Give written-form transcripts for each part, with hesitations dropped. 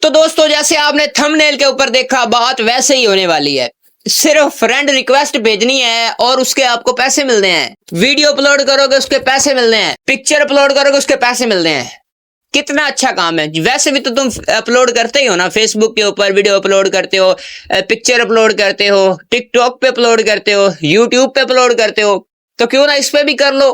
तो दोस्तों जैसे आपने थंबनेल के ऊपर देखा बात वैसे ही होने वाली है। सिर्फ फ्रेंड रिक्वेस्ट भेजनी है और उसके आपको पैसे मिलने हैं। वीडियो अपलोड करोगे उसके पैसे मिलने हैं। पिक्चर अपलोड करोगे उसके पैसे मिलने हैं। कितना अच्छा काम है। वैसे भी तो तुम अपलोड करते ही हो ना, फेसबुक के ऊपर वीडियो अपलोड करते हो, पिक्चर अपलोड करते हो, टिकटॉक पे अपलोड करते हो, यूट्यूब पे अपलोड करते हो। तो क्यों ना इस पे भी कर लो,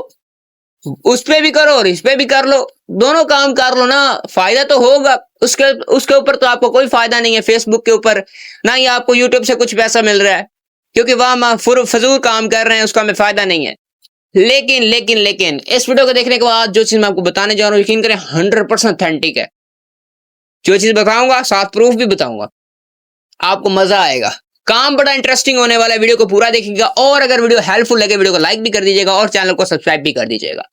उस पे भी करो और इस पे भी कर लो। दोनों काम कर लो ना, फायदा तो होगा। उसके उसके ऊपर तो आपको कोई फायदा नहीं है, फेसबुक के ऊपर ना ही आपको यूट्यूब से कुछ पैसा मिल रहा है, क्योंकि वहां फजूल काम कर रहे हैं, उसका हमें फायदा नहीं है। लेकिन इस वीडियो को देखने के बाद जो चीज मैं आपको बताने जा रहा हूँ, यकीन करें 100% ऑथेंटिक है। जो चीज बताऊंगा साथ प्रूफ भी बताऊंगा, आपको मजा आएगा। काम बड़ा इंटरेस्टिंग होने वाला है, वीडियो को पूरा देखिएगा। और अगर वीडियो हेल्पफुल लगे वीडियो को लाइक भी कर दीजिएगा और चैनल को सब्सक्राइब भी कर दीजिएगा।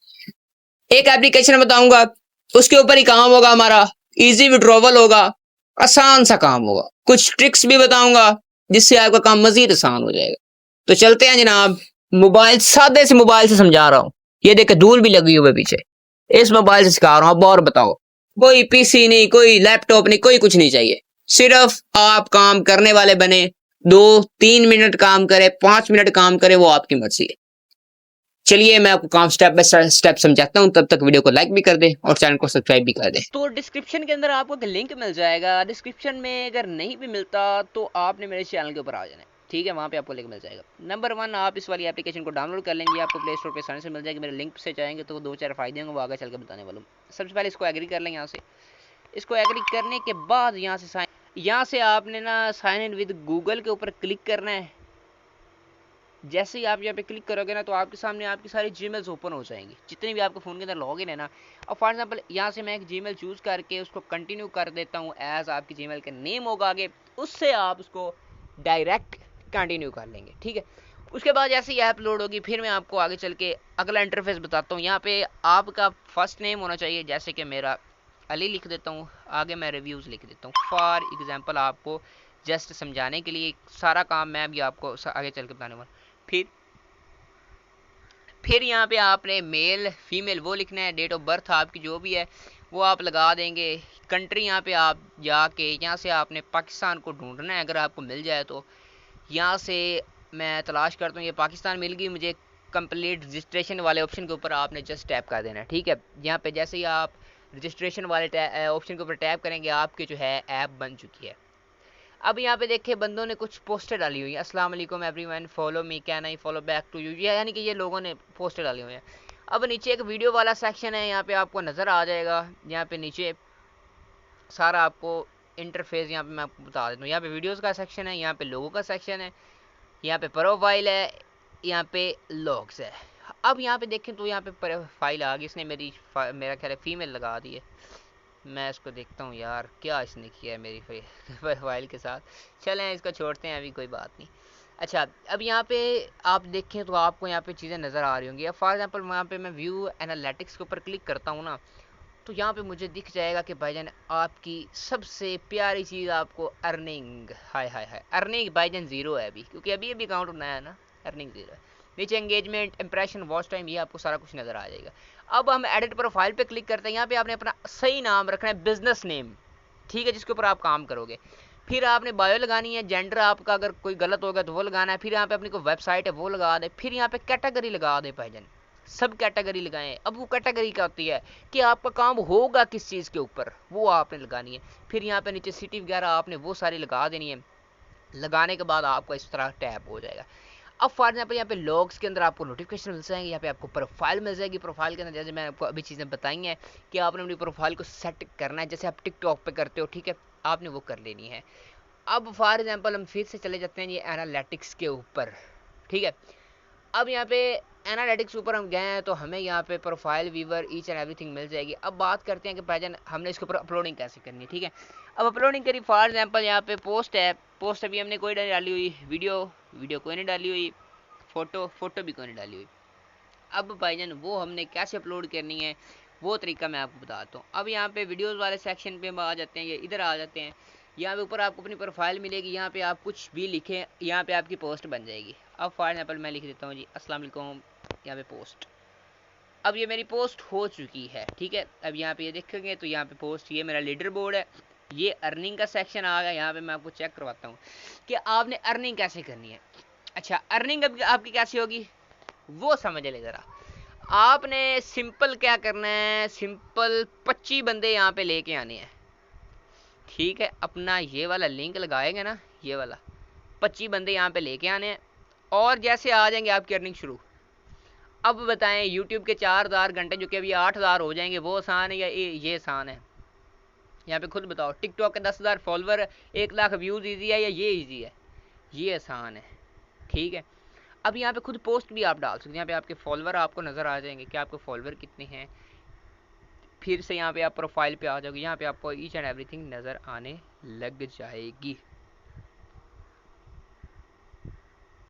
एक एप्लीकेशन बताऊंगा, उसके ऊपर ही काम होगा हमारा। इजी विड्रॉवल होगा, आसान सा काम होगा। कुछ ट्रिक्स भी बताऊंगा जिससे आपका काम मजीद आसान हो जाएगा। तो चलते हैं जनाब। मोबाइल, सादे से मोबाइल से समझा रहा हूँ। ये देखे धूल भी लगी हुई है पीछे। इस मोबाइल से सिखा रहा हूँ। अब और बताओ, कोई पीसी नहीं, कोई लैपटॉप नहीं, कोई कुछ नहीं चाहिए। सिर्फ आप काम करने वाले बने। 2-3 मिनट काम करे, 5 मिनट काम करे, वो आपकी मर्जी है। चलिए मैं आपको काम स्टेप बाय स्टेप समझाता हूँ। तब तक वीडियो को लाइक भी कर दे और चैनल को सब्सक्राइब भी कर दे। तो डिस्क्रिप्शन के अंदर आपको एक लिंक मिल जाएगा। डिस्क्रिप्शन में अगर नहीं भी मिलता तो आपने मेरे चैनल के ऊपर आ जाना है, ठीक है। वहाँ पे आपको लिंक मिल जाएगा। नंबर 1, आप इस वाली एप्लीकेशन को डाउनलोड कर लेंगे, आपको प्ले स्टोर पे आसानी से मिल जाएगी। मेरे लिंक से जाएंगे तो 2-4 फायदे होंगे, वो आगे चल के बताने वाला हूँ। सबसे पहले इसको एग्री कर लें। यहाँ से इसको एग्री करने के बाद यहाँ से आपने ना साइन इन विद गूगल के ऊपर क्लिक करना है। जैसे ही आप यहाँ पे क्लिक करोगे ना, तो आपके सामने आपकी सारी जीमेल्स ओपन हो जाएंगी, जितने भी आपके फ़ोन के अंदर लॉगिन है ना। और फॉर एग्जांपल यहाँ से मैं एक जीमेल चूज़ करके उसको कंटिन्यू कर देता हूँ एज आपकी जीमेल का नेम होगा आगे, उससे आप उसको डायरेक्ट कंटिन्यू कर लेंगे, ठीक है। उसके बाद जैसे ही ऐप लोड होगी, फिर मैं आपको आगे चल के अगला इंटरफेस बताता हूँ। यहाँ पे आपका फर्स्ट नेम होना चाहिए, जैसे कि मेरा अली लिख देता हूँ। आगे मैं रिव्यूज़ लिख देता हूँ फॉर एग्जांपल, आपको जस्ट समझाने के लिए। सारा काम मैं भी आपको आगे चल के बताने वाला। फिर यहाँ पे आपने मेल फीमेल वो लिखना है। डेट ऑफ बर्थ आपकी जो भी है वो आप लगा देंगे। कंट्री यहाँ पे आप जाके यहाँ से आपने पाकिस्तान को ढूंढना है, अगर आपको मिल जाए तो। यहाँ से मैं तलाश करता हूँ, ये पाकिस्तान मिल गई मुझे। कंप्लीट रजिस्ट्रेशन वाले ऑप्शन के ऊपर आपने जस्ट टैप कर देना है, ठीक है। यहाँ पे जैसे ही आप रजिस्ट्रेशन वाले ऑप्शन के ऊपर टैप करेंगे, आपकी जो है ऐप बन चुकी है। अब यहाँ पे देखे बंदों ने कुछ पोस्टर डाली हुई है। अस्सलाम वालेकुम everyone, follow me, can I follow back to you, यानी कि ये लोगों ने पोस्टर डाली हुई है। अब नीचे एक वीडियो वाला सेक्शन है, यहाँ पे आपको नज़र आ जाएगा। यहाँ पे नीचे सारा आपको इंटरफेस यहाँ पे मैं आपको बता देता हूँ। यहाँ पे वीडियोज़ का सेक्शन है, यहाँ पे लोगों का सेक्शन है, यहाँ पे प्रोफाइल है, यहाँ पे लॉग्स है। अब यहाँ पे देखें तो यहाँ पे प्रोफाइल आ गई। इसने मेरा ख्याल है फीमेल लगा दी है। मैं इसको देखता हूँ यार, क्या इसने किया है मेरी प्रोफाइल के साथ। चलें इसको छोड़ते हैं, अभी कोई बात नहीं। अच्छा, अब यहाँ पे आप देखें तो आपको यहाँ पे चीज़ें नज़र आ रही होंगी। अब फॉर एग्जांपल यहाँ पे मैं व्यू एनालिटिक्स के ऊपर क्लिक करता हूँ ना, तो यहाँ पे मुझे दिख जाएगा कि भाईजान आपकी सबसे प्यारी चीज़ आपको अर्निंग, हाय हाय हाय, अर्निंग भाईजान ज़ीरो है अभी, क्योंकि अभी अभी अकाउंट बनाया है ना। अर्निंग ज़ीरो है। नीचे एंगेजमेंट, इंप्रेशन, वॉच टाइम, ये आपको सारा कुछ नज़र आ जाएगा। अब हम एडिट प्रोफाइल पे क्लिक करते हैं। यहाँ पे आपने अपना सही नाम रखना है, बिजनेस नेम, ठीक है, जिसके ऊपर आप काम करोगे। फिर आपने बायो लगानी है, जेंडर आपका अगर कोई गलत होगा तो वो लगाना है। फिर यहाँ पे अपनी कोई वेबसाइट है वो लगा दे। फिर यहाँ पे कैटेगरी लगा दे भाईजान, सब कैटेगरी लगाएं। अब वो कैटेगरी क्या होती है कि आपका काम होगा किस चीज़ के ऊपर, वो आपने लगानी है। फिर यहाँ पे नीचे सिटी वगैरह आपने वो सारी लगा देनी है। लगाने के बाद आपका इस तरह टैप हो जाएगा। अब फॉर एग्जाम्पल यहाँ पे लॉग्स के अंदर आपको नोटिफिकेशन मिल जाएंगे, यहाँ पे आपको प्रोफाइल मिल जाएगी। प्रोफाइल के अंदर जैसे मैंने आपको अभी चीज़ें बताई हैं कि आपने अपनी प्रोफाइल को सेट करना है, जैसे आप टिकटॉक पे करते हो, ठीक है, आपने वो कर लेनी है। अब फॉर एग्जाम्पल हम फिर से चले जाते हैं ये एनालिटिक्स के ऊपर, ठीक है। अब यहाँ पे एनालिटिक्स ऊपर हम गए हैं तो हमें यहाँ पे profile viewer each and everything मिल जाएगी। अब बात करते हैं कि भाईजान हमने इसके ऊपर अपलोडिंग कैसे करनी है, ठीक है। अब अपलोडिंग करी, फॉर एग्जांपल यहाँ पे पोस्ट है। पोस्ट अभी हमने कोई नहीं डाली हुई, वीडियो कोई नहीं डाली हुई, फोटो भी कोई नहीं डाली हुई। अब भाईजान वो हमने कैसे अपलोड करनी है वो तरीका मैं आपको बताता हूँ। अब यहाँ पे वीडियोस वाले सेक्शन पे हम आ जाते हैं, ये इधर आ जाते हैं। यहाँ पे ऊपर आपको अपनी प्रोफाइल मिलेगी, यहाँ पे आप कुछ भी लिखें, यहाँ पे आपकी पोस्ट बन जाएगी। अब फॉर एग्जांपल मैं लिख देता हूँ जी अस्सलाम वालेकुम, यहाँ पे पोस्ट। अब ये मेरी पोस्ट हो चुकी है, ठीक है। अब यहाँ पे ये देखेंगे तो यहाँ पे पोस्ट, ये मेरा लीडर बोर्ड है, ये अर्निंग का सेक्शन आ गया। यहाँ पे मैं आपको चेक करवाता हूँ कि आपने अर्निंग कैसे करनी है। अच्छा, अर्निंग आपकी कैसी होगी वो समझ ले ज़रा। आपने सिंपल क्या करना है, सिंपल 25 बंदे यहाँ पे लेके आने हैं, ठीक है। अपना ये वाला लिंक लगाएंगे ना, ये वाला 25 बंदे यहाँ पे लेके आने हैं और जैसे आ जाएंगे आपकी अर्निंग शुरू। अब बताएं यूट्यूब के 4000 घंटे जो कि अभी 8000 हो जाएंगे वो आसान है या ये आसान है? यहाँ पे खुद बताओ। टिकटॉक के 10,000 फॉलोवर, 1 लाख व्यूज़ ईजी है या ये ईजी है? ये आसान है, ठीक है। अब यहाँ पे खुद पोस्ट भी आप डाल सकते हैं। यहाँ पे आपके फॉलोवर आपको नज़र आ जाएंगे कि आपके फॉलोवर कितने हैं। फिर से यहाँ पे आप प्रोफाइल पे आ जाओगे, यहाँ पे आपको ईच एंड एवरीथिंग नज़र आने लग जाएगी।